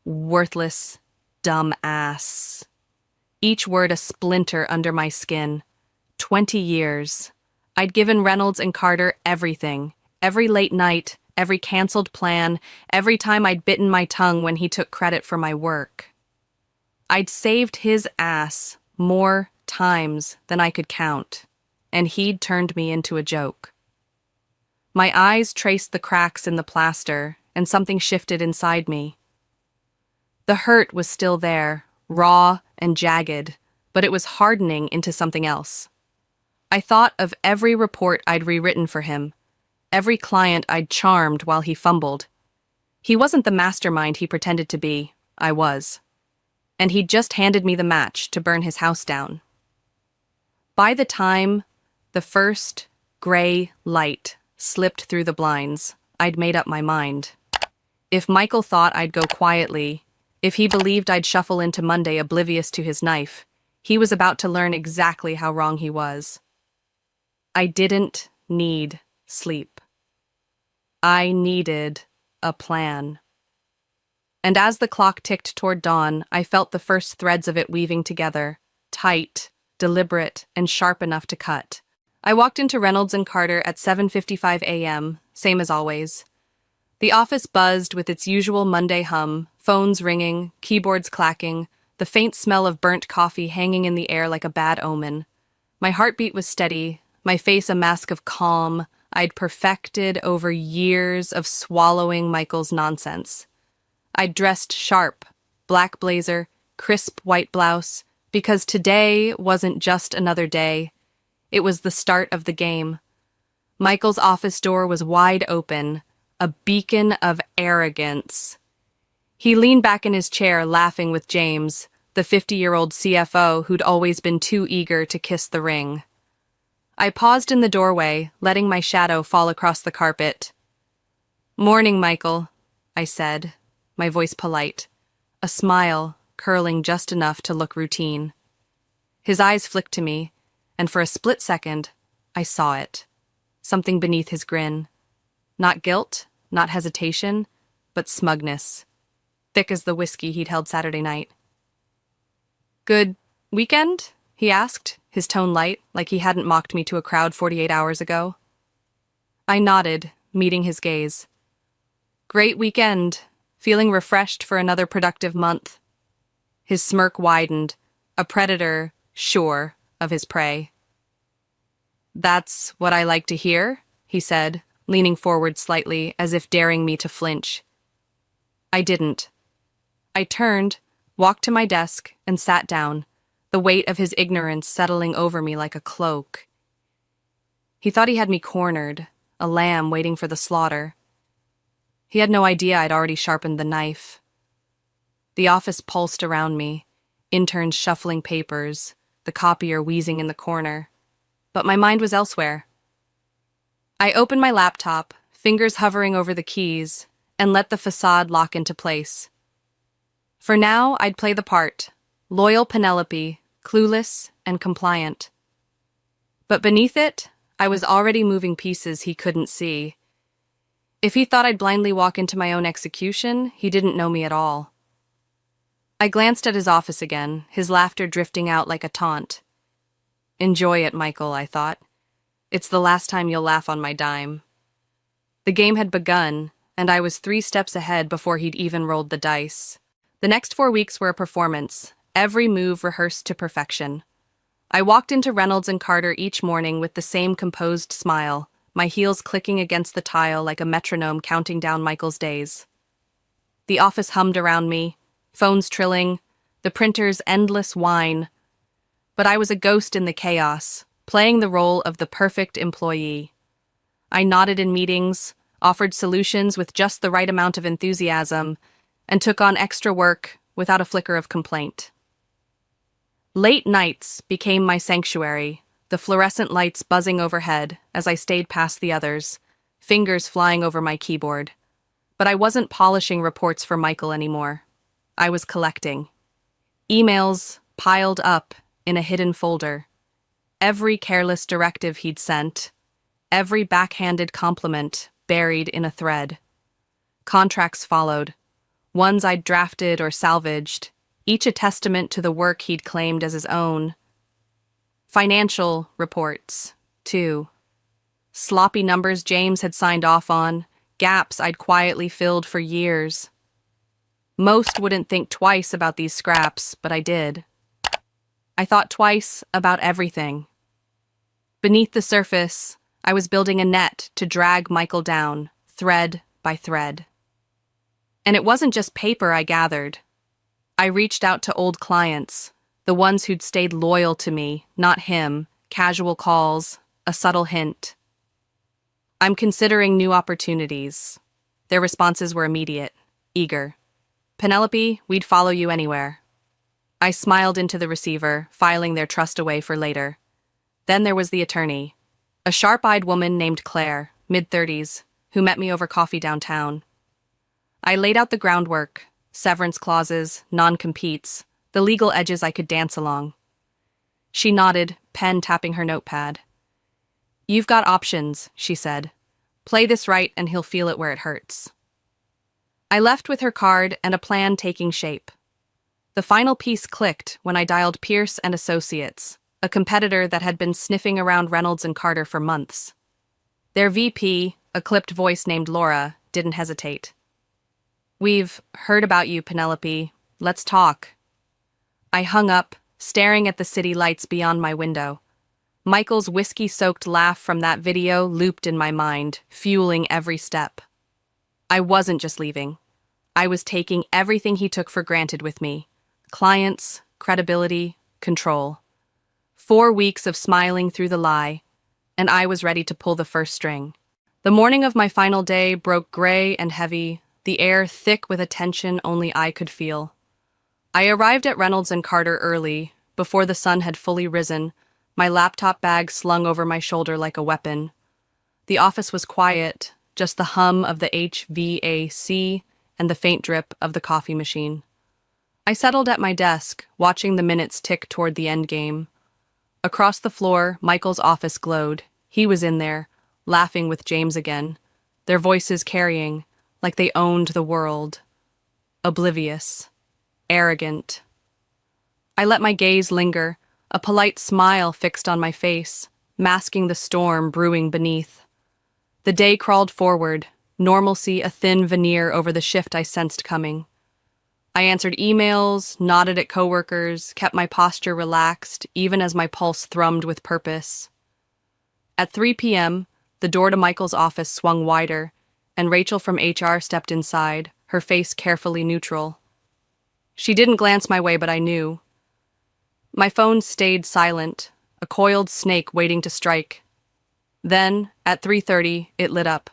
Worthless, dumb ass. Each word a splinter under my skin. 20 years. I'd given Reynolds and Carter everything. Every late night, every canceled plan, every time I'd bitten my tongue when he took credit for my work. I'd saved his ass more times than I could count, and he'd turned me into a joke. My eyes traced the cracks in the plaster, and something shifted inside me. The hurt was still there, raw and jagged, but it was hardening into something else. I thought of every report I'd rewritten for him, every client I'd charmed while he fumbled. He wasn't the mastermind he pretended to be, I was. And he'd just handed me the match to burn his house down. By the time the first gray light slipped through the blinds, I'd made up my mind. If Michael thought I'd go quietly, if he believed I'd shuffle into Monday oblivious to his knife, he was about to learn exactly how wrong he was. I didn't need sleep. I needed a plan. And as the clock ticked toward dawn, I felt the first threads of it weaving together, tight, deliberate, and sharp enough to cut. I walked into Reynolds and Carter at 7:55 a.m., same as always. The office buzzed with its usual Monday hum, phones ringing, keyboards clacking, the faint smell of burnt coffee hanging in the air like a bad omen. My heartbeat was steady, my face a mask of calm I'd perfected over years of swallowing Michael's nonsense. I'd dressed sharp, black blazer, crisp white blouse, because today wasn't just another day. It was the start of the game. Michael's office door was wide open, a beacon of arrogance. He leaned back in his chair, laughing with James, the 50-year-old CFO who'd always been too eager to kiss the ring. I paused in the doorway, letting my shadow fall across the carpet. "Morning, Michael," I said, my voice polite, a smile curling just enough to look routine. His eyes flicked to me, and for a split second, I saw it. Something beneath his grin. Not guilt, not hesitation, but smugness. Thick as the whiskey he'd held Saturday night. "Good weekend?" he asked, his tone light, like he hadn't mocked me to a crowd 48 hours ago. I nodded, meeting his gaze. "Great weekend. Feeling refreshed for another productive month." His smirk widened, a predator sure of his prey. "That's what I like to hear," he said, leaning forward slightly as if daring me to flinch. I didn't. I turned, walked to my desk, and sat down, the weight of his ignorance settling over me like a cloak. He thought he had me cornered, a lamb waiting for the slaughter. He had no idea I'd already sharpened the knife. The office pulsed around me, interns shuffling papers, the copier wheezing in the corner. But my mind was elsewhere. I opened my laptop, fingers hovering over the keys, and let the facade lock into place. For now, I'd play the part, loyal Penelope, clueless and compliant. But beneath it, I was already moving pieces he couldn't see. If he thought I'd blindly walk into my own execution, he didn't know me at all. I glanced at his office again, his laughter drifting out like a taunt. "Enjoy it, Michael," I thought. "It's the last time you'll laugh on my dime." The game had begun, and I was 3 steps ahead before he'd even rolled the dice. The next 4 weeks were a performance, every move rehearsed to perfection. I walked into Reynolds and Carter each morning with the same composed smile, my heels clicking against the tile like a metronome counting down Michael's days. The office hummed around me, phones trilling, the printer's endless whine. But I was a ghost in the chaos, playing the role of the perfect employee. I nodded in meetings, offered solutions with just the right amount of enthusiasm, and took on extra work without a flicker of complaint. Late nights became my sanctuary, the fluorescent lights buzzing overhead as I stayed past the others, fingers flying over my keyboard. But I wasn't polishing reports for Michael anymore. I was collecting. Emails piled up in a hidden folder. Every careless directive he'd sent, every backhanded compliment buried in a thread. Contracts followed, ones I'd drafted or salvaged, each a testament to the work he'd claimed as his own. Financial reports, too. Sloppy numbers James had signed off on, gaps I'd quietly filled for years. Most wouldn't think twice about these scraps, but I did. I thought twice about everything. Beneath the surface, I was building a net to drag Michael down, thread by thread. And it wasn't just paper I gathered. I reached out to old clients, the ones who'd stayed loyal to me, not him, casual calls, a subtle hint. I'm considering new opportunities. Their responses were immediate, eager. Penelope, we'd follow you anywhere. I smiled into the receiver, filing their trust away for later. Then there was the attorney, a sharp-eyed woman named Claire, mid-30s, who met me over coffee downtown. I laid out the groundwork, severance clauses, non-competes, the legal edges I could dance along. She nodded, pen tapping her notepad. "You've got options," she said. "Play this right and he'll feel it where it hurts." I left with her card and a plan taking shape. The final piece clicked when I dialed Pierce and Associates, a competitor that had been sniffing around Reynolds and Carter for months. Their VP, a clipped voice named Laura, didn't hesitate. "We've heard about you, Penelope. Let's talk." I hung up, staring at the city lights beyond my window. Michael's whiskey-soaked laugh from that video looped in my mind, fueling every step. I wasn't just leaving. I was taking everything he took for granted with me. Clients, credibility, control. 4 weeks of smiling through the lie, and I was ready to pull the first string. The morning of my final day broke gray and heavy, the air thick with a tension only I could feel. I arrived at Reynolds and Carter early, before the sun had fully risen, my laptop bag slung over my shoulder like a weapon. The office was quiet, just the hum of the HVAC and the faint drip of the coffee machine. I settled at my desk, watching the minutes tick toward the end game. Across the floor, Michael's office glowed. He was in there, laughing with James again, their voices carrying, like they owned the world. Oblivious. Arrogant. I let my gaze linger, a polite smile fixed on my face, masking the storm brewing beneath. The day crawled forward, normalcy a thin veneer over the shift I sensed coming. I answered emails, nodded at coworkers, kept my posture relaxed, even as my pulse thrummed with purpose. At 3 p.m., the door to Michael's office swung wider, and Rachel from HR stepped inside, her face carefully neutral. She didn't glance my way, but I knew. My phone stayed silent, a coiled snake waiting to strike. Then, at 3:30, it lit up.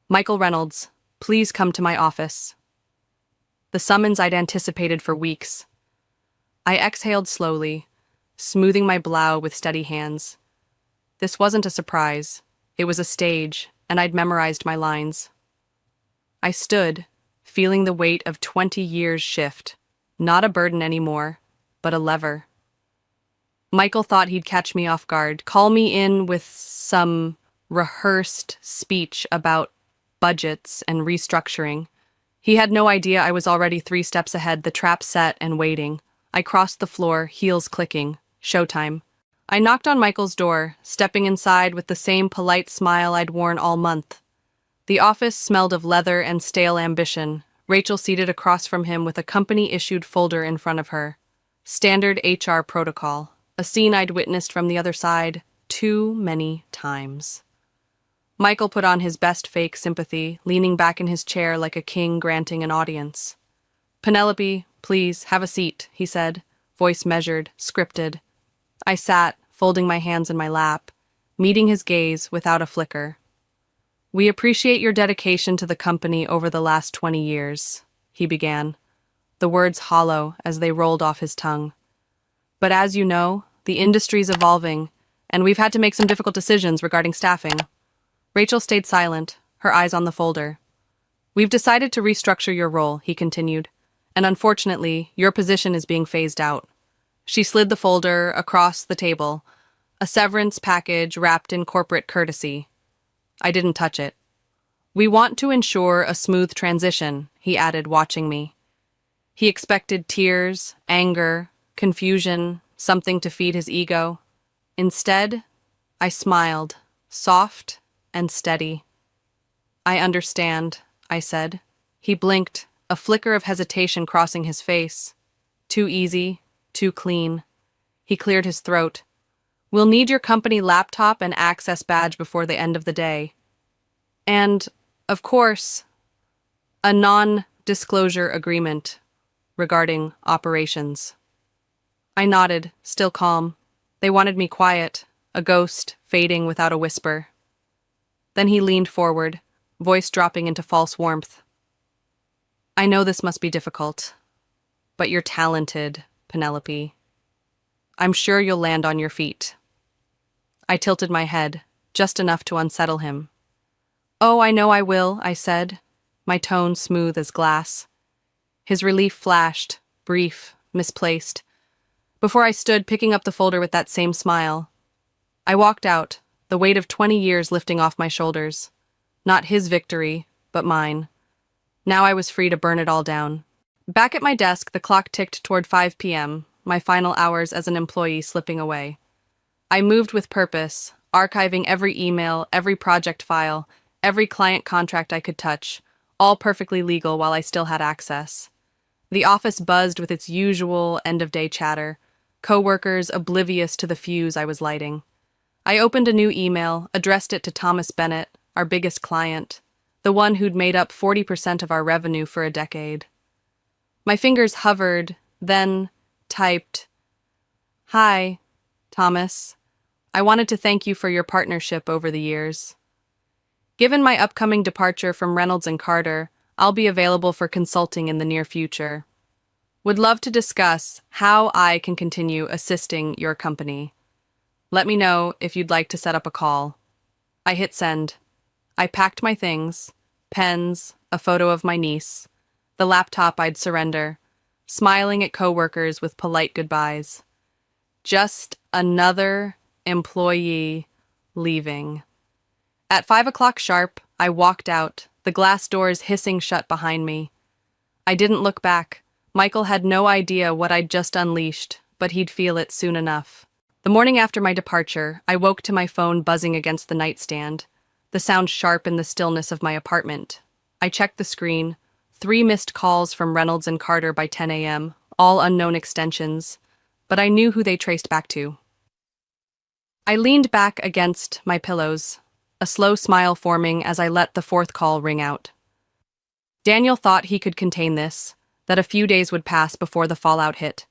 "Michael Reynolds, please come to my office." The summons I'd anticipated for weeks. I exhaled slowly, smoothing my brow with steady hands. This wasn't a surprise. It was a stage, and I'd memorized my lines. I stood, feeling the weight of 20 years shift, not a burden anymore, but a lever. Michael thought he'd catch me off guard, call me in with some rehearsed speech about budgets and restructuring. He had no idea I was already 3 steps ahead, the trap set and waiting. I crossed the floor, heels clicking. Showtime. I knocked on Michael's door, stepping inside with the same polite smile I'd worn all month. The office smelled of leather and stale ambition, Rachel seated across from him with a company-issued folder in front of her. Standard HR protocol, a scene I'd witnessed from the other side too many times. Michael put on his best fake sympathy, leaning back in his chair like a king granting an audience. "Penelope, please, have a seat," he said, voice measured, scripted. I sat, folding my hands in my lap, meeting his gaze without a flicker. "We appreciate your dedication to the company over the last 20 years, he began, the words hollow as they rolled off his tongue. "But as you know, the industry's evolving, and we've had to make some difficult decisions regarding staffing." Rachel stayed silent, her eyes on the folder. We've decided to restructure your role, he continued, and unfortunately, your position is being phased out. She slid the folder across the table, a severance package wrapped in corporate courtesy. I didn't touch it. We want to ensure a smooth transition, he added, watching me. He expected tears, anger, confusion, something to feed his ego. Instead, I smiled, soft and steady. I understand, I said. He blinked, a flicker of hesitation crossing his face. Too easy, too clean. He cleared his throat. We'll need your company laptop and access badge before the end of the day. And, of course, a non-disclosure agreement regarding operations. I nodded, still calm. They wanted me quiet, a ghost fading without a whisper. Then he leaned forward, voice dropping into false warmth. I know this must be difficult, but you're talented, Penelope. I'm sure you'll land on your feet. I tilted my head, just enough to unsettle him. Oh, I know I will, I said, my tone smooth as glass. His relief flashed, brief, misplaced, before I stood picking up the folder with that same smile. I walked out, the weight of 20 years lifting off my shoulders. Not his victory, but mine. Now I was free to burn it all down. Back at my desk, the clock ticked toward 5 p.m., my final hours as an employee slipping away. I moved with purpose, archiving every email, every project file, every client contract I could touch, all perfectly legal while I still had access. The office buzzed with its usual end-of-day chatter, coworkers oblivious to the fuse I was lighting. I opened a new email, addressed it to Thomas Bennett, our biggest client, the one who'd made up 40% of our revenue for a decade. My fingers hovered, then typed, Hi, Thomas. I wanted to thank you for your partnership over the years. Given my upcoming departure from Reynolds & Carter, I'll be available for consulting in the near future. Would love to discuss how I can continue assisting your company. Let me know if you'd like to set up a call. I hit send. I packed my things, pens, a photo of my niece, the laptop I'd surrender, smiling at coworkers with polite goodbyes. Just another employee leaving. At 5 o'clock sharp, I walked out, the glass doors hissing shut behind me. I didn't look back. Michael had no idea what I'd just unleashed, but he'd feel it soon enough. The morning after my departure, I woke to my phone buzzing against the nightstand, the sound sharp in the stillness of my apartment. I checked the screen. 3 missed calls from Reynolds & Carter by 10 a.m., all unknown extensions, but I knew who they traced back to. I leaned back against my pillows, a slow smile forming as I let the 4th call ring out. Daniel thought he could contain this, that a few days would pass before the fallout hit.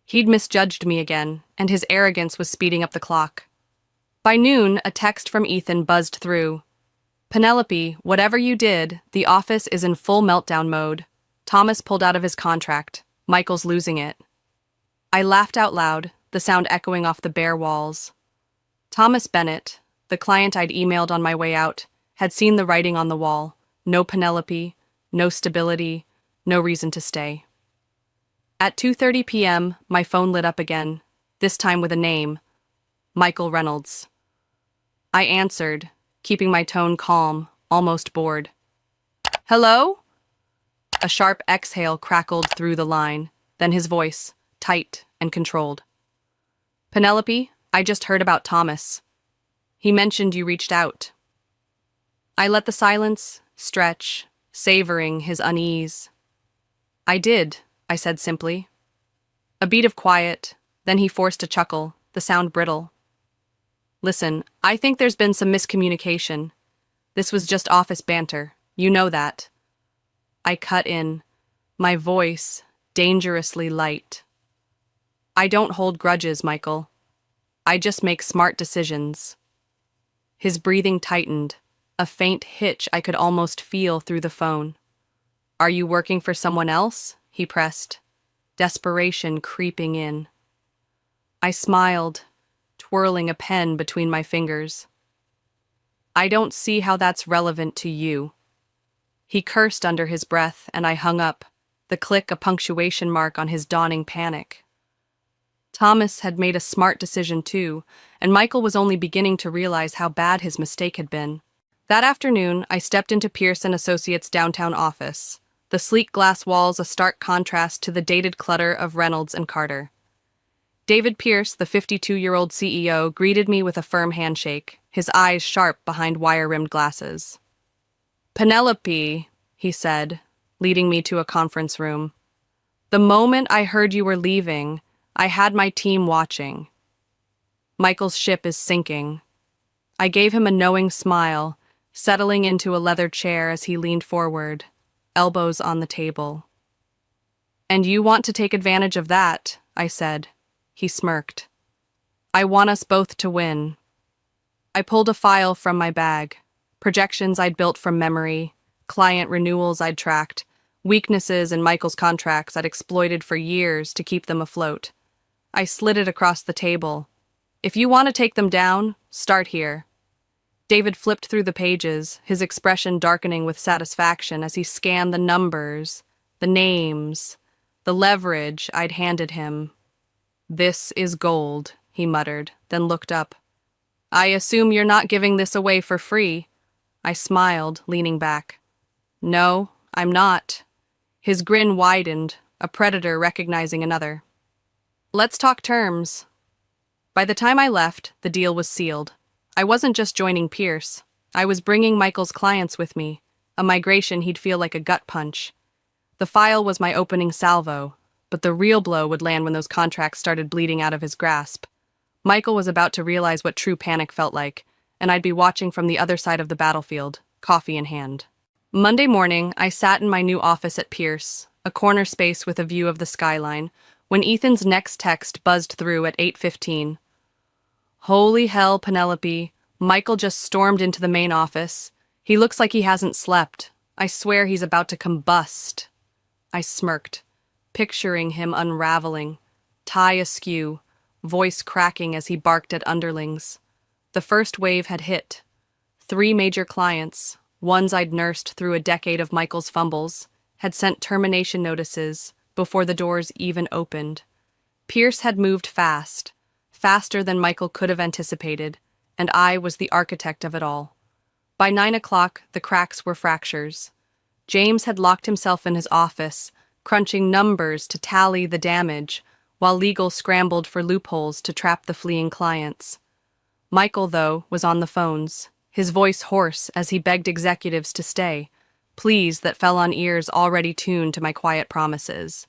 He'd misjudged me again, and his arrogance was speeding up the clock. By noon, a text from Ethan buzzed through. Penelope, whatever you did, the office is in full meltdown mode. Thomas pulled out of his contract. Michael's losing it. I laughed out loud, the sound echoing off the bare walls. Thomas Bennett, the client I'd emailed on my way out, had seen the writing on the wall. No Penelope, no stability, no reason to stay. At 2:30 p.m., my phone lit up again, this time with a name, Michael Reynolds. I answered, keeping my tone calm, almost bored. Hello? A sharp exhale crackled through the line, then his voice, tight and controlled. Penelope, I just heard about Thomas. He mentioned you reached out. I let the silence stretch, savoring his unease. I did, I said simply. A beat of quiet, then he forced a chuckle, the sound brittle. Listen, I think there's been some miscommunication. This was just office banter. You know that. I cut in, my voice dangerously light. I don't hold grudges, Michael. I just make smart decisions. His breathing tightened, a faint hitch I could almost feel through the phone. Are you working for someone else? He pressed, desperation creeping in. I smiled, twirling a pen between my fingers. I don't see how that's relevant to you. He cursed under his breath, and I hung up, the click a punctuation mark on his dawning panic. Thomas had made a smart decision too, and Michael was only beginning to realize how bad his mistake had been. That afternoon, I stepped into Pierce & Associates' downtown office, the sleek glass walls a stark contrast to the dated clutter of Reynolds and Carter. David Pierce, the 52-year-old CEO, greeted me with a firm handshake, his eyes sharp behind wire-rimmed glasses. "Penelope," he said, leading me to a conference room. "The moment I heard you were leaving, I had my team watching. Michael's ship is sinking." I gave him a knowing smile, settling into a leather chair as he leaned forward, elbows on the table. "And you want to take advantage of that," I said. He smirked. "I want us both to win." I pulled a file from my bag, projections I'd built from memory, client renewals I'd tracked, weaknesses in Michael's contracts I'd exploited for years to keep them afloat. I slid it across the table. "If you want to take them down, start here." David flipped through the pages, his expression darkening with satisfaction as he scanned the numbers, the names, the leverage I'd handed him. "This is gold," he muttered, then looked up. "I assume you're not giving this away for free?" I smiled, leaning back. "No, I'm not." His grin widened, a predator recognizing another. "Let's talk terms." By the time I left, the deal was sealed. I wasn't just joining Pierce. I was bringing Michael's clients with me, a migration he'd feel like a gut punch. The file was my opening salvo, but the real blow would land when those contracts started bleeding out of his grasp. Michael was about to realize what true panic felt like, and I'd be watching from the other side of the battlefield, coffee in hand. Monday morning, I sat in my new office at Pierce, a corner space with a view of the skyline, when Ethan's next text buzzed through at 8:15. "Holy hell, Penelope. Michael just stormed into the main office. He looks like he hasn't slept. I swear he's about to combust." I smirked, picturing him unraveling, tie askew, voice cracking as he barked at underlings. The first wave had hit. 3 major clients, ones I'd nursed through a decade of Michael's fumbles, had sent termination notices before the doors even opened. Pierce had moved fast, faster than Michael could have anticipated, and I was the architect of it all. By 9 o'clock, the cracks were fractures. James had locked himself in his office, crunching numbers to tally the damage, while legal scrambled for loopholes to trap the fleeing clients. Michael, though, was on the phones, his voice hoarse as he begged executives to stay, pleas that fell on ears already tuned to my quiet promises.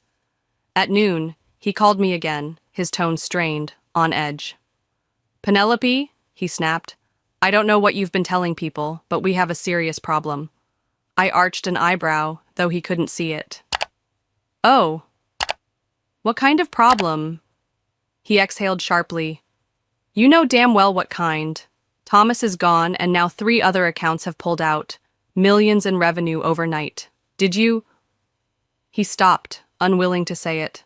At noon, he called me again, his tone strained, on edge. "Penelope," he snapped, "I don't know what you've been telling people, but we have a serious problem." I arched an eyebrow, though he couldn't see it. "Oh. What kind of problem?" He exhaled sharply. "You know damn well what kind. Thomas is gone, and now 3 other accounts have pulled out. Millions in revenue overnight. Did you—" He stopped, unwilling to say it.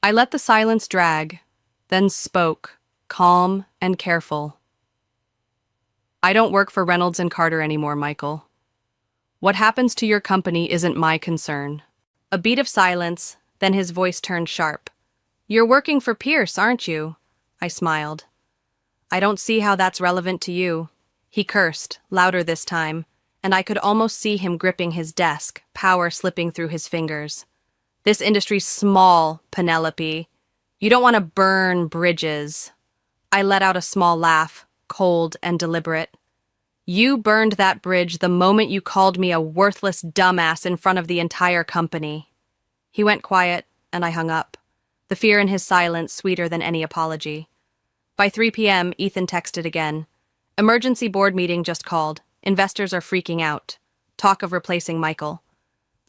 I let the silence drag, then spoke, calm and careful. "I don't work for Reynolds and Carter anymore, Michael. What happens to your company isn't my concern." A beat of silence, then his voice turned sharp. "You're working for Pierce, aren't you?" I smiled. "I don't see how that's relevant to you." He cursed, louder this time, and I could almost see him gripping his desk, power slipping through his fingers. "This industry's small, Penelope. You don't want to burn bridges." I let out a small laugh, cold and deliberate. "You burned that bridge the moment you called me a worthless dumbass in front of the entire company." He went quiet, and I hung up, the fear in his silence sweeter than any apology. By 3 p.m., Ethan texted again. "Emergency board meeting just called. Investors are freaking out. Talk of replacing Michael."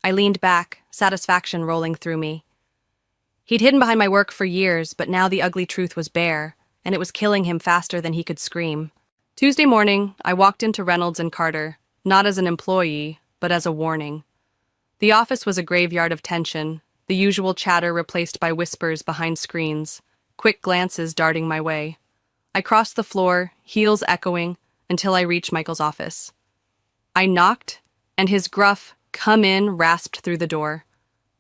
I leaned back, satisfaction rolling through me. He'd hidden behind my work for years, but now the ugly truth was bare, and it was killing him faster than he could scream. Tuesday morning, I walked into Reynolds and Carter, not as an employee, but as a warning. The office was a graveyard of tension, the usual chatter replaced by whispers behind screens, quick glances darting my way. I crossed the floor, heels echoing, until I reached Michael's office. I knocked, and his gruff, "Come in," rasped through the door.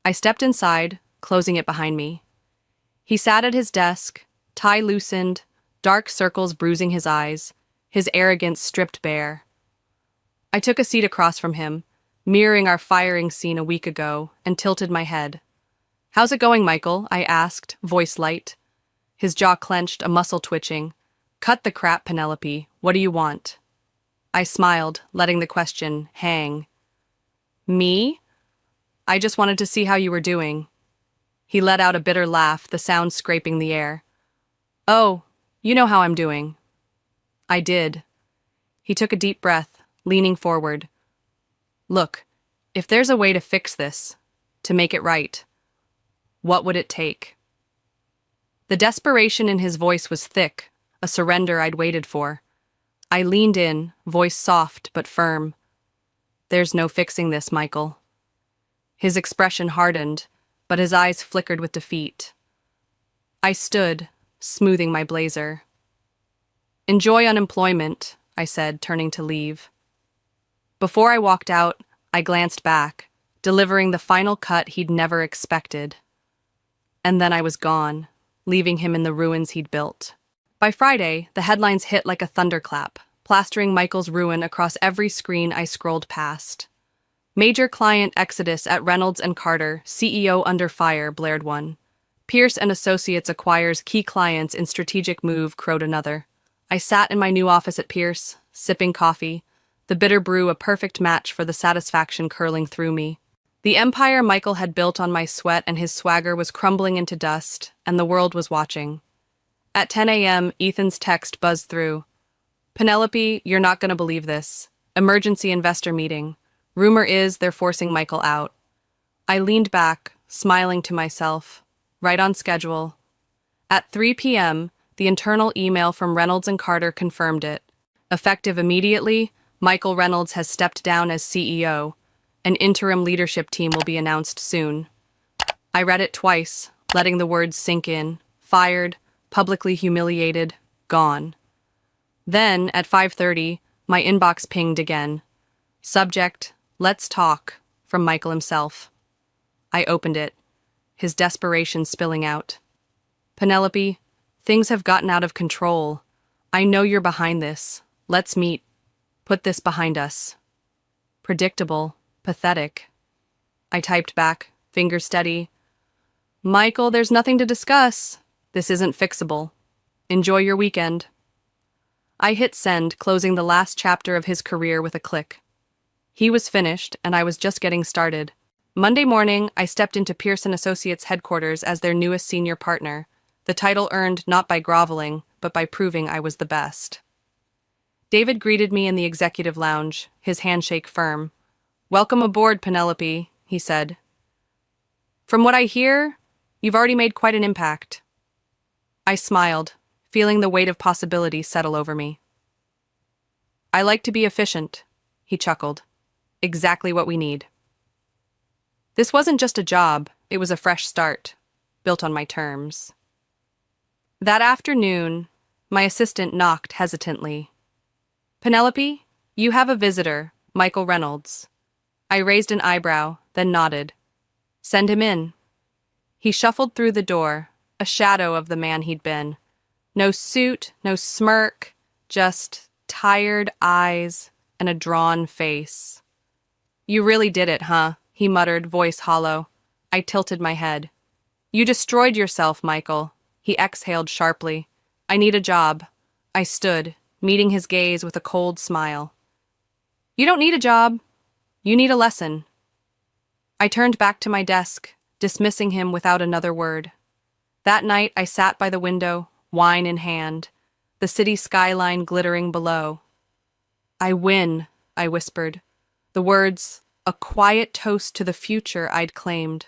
I stepped inside, closing it behind me. He sat at his desk, tie loosened, dark circles bruising his eyes, his arrogance stripped bare. I took a seat across from him, mirroring our firing scene a week ago, and tilted my head. "How's it going, Michael?" I asked, voice light. His jaw clenched, a muscle twitching. "Cut the crap, Penelope. What do you want?" I smiled, letting the question hang. "Me? I just wanted to see how you were doing." He let out a bitter laugh, the sound scraping the air. "Oh, you know how I'm doing." I did. He took a deep breath, leaning forward. "Look, if there's a way to fix this, to make it right, what would it take?" The desperation in his voice was thick, a surrender I'd waited for. I leaned in, voice soft but firm. "There's no fixing this, Michael." His expression hardened, but his eyes flickered with defeat. I stood, smoothing my blazer. "Enjoy unemployment," I said, turning to leave. Before I walked out, I glanced back, delivering the final cut he'd never expected. And then I was gone, leaving him in the ruins he'd built. By Friday, the headlines hit like a thunderclap, plastering Michael's ruin across every screen I scrolled past. "Major client exodus at Reynolds and Carter, CEO under fire," blared one. "Pierce and Associates acquires key clients in strategic move," crowed another. I sat in my new office at Pierce, sipping coffee, the bitter brew a perfect match for the satisfaction curling through me. The empire Michael had built on my sweat and his swagger was crumbling into dust, and the world was watching. At 10 a.m., Ethan's text buzzed through. "Penelope, you're not going to believe this. Emergency investor meeting. Rumor is they're forcing Michael out." I leaned back, smiling to myself. Right on schedule. At 3 p.m., the internal email from Reynolds and Carter confirmed it. Effective immediately, Michael Reynolds has stepped down as CEO. An interim leadership team will be announced soon. I read it twice, letting the words sink in. Fired, publicly humiliated, gone. Then, at 5:30, my inbox pinged again. Subject, "Let's talk," from Michael himself. I opened it, his desperation spilling out. "Penelope, things have gotten out of control. I know you're behind this. Let's meet. Put this behind us." Predictable, pathetic. I typed back, fingers steady. "Michael, there's nothing to discuss. This isn't fixable. Enjoy your weekend." I hit send, closing the last chapter of his career with a click. He was finished, and I was just getting started. Monday morning, I stepped into Pearson Associates headquarters as their newest senior partner, the title earned not by groveling, but by proving I was the best. David greeted me in the executive lounge, his handshake firm. "Welcome aboard, Penelope," he said. "From what I hear, you've already made quite an impact." I smiled, feeling the weight of possibility settle over me. "I like to be efficient," he chuckled. "Exactly what we need." This wasn't just a job, it was a fresh start, built on my terms. That afternoon, my assistant knocked hesitantly. "Penelope, you have a visitor, Michael Reynolds." I raised an eyebrow, then nodded. "Send him in." He shuffled through the door, a shadow of the man he'd been. No suit, no smirk, just tired eyes and a drawn face. "You really did it, huh?" he muttered, voice hollow. I tilted my head. "You destroyed yourself, Michael." He exhaled sharply. "I need a job." I stood, meeting his gaze with a cold smile. "You don't need a job. You need a lesson." I turned back to my desk, dismissing him without another word. That night I sat by the window, wine in hand, the city skyline glittering below. "I win," I whispered, the words a quiet toast to the future I'd claimed.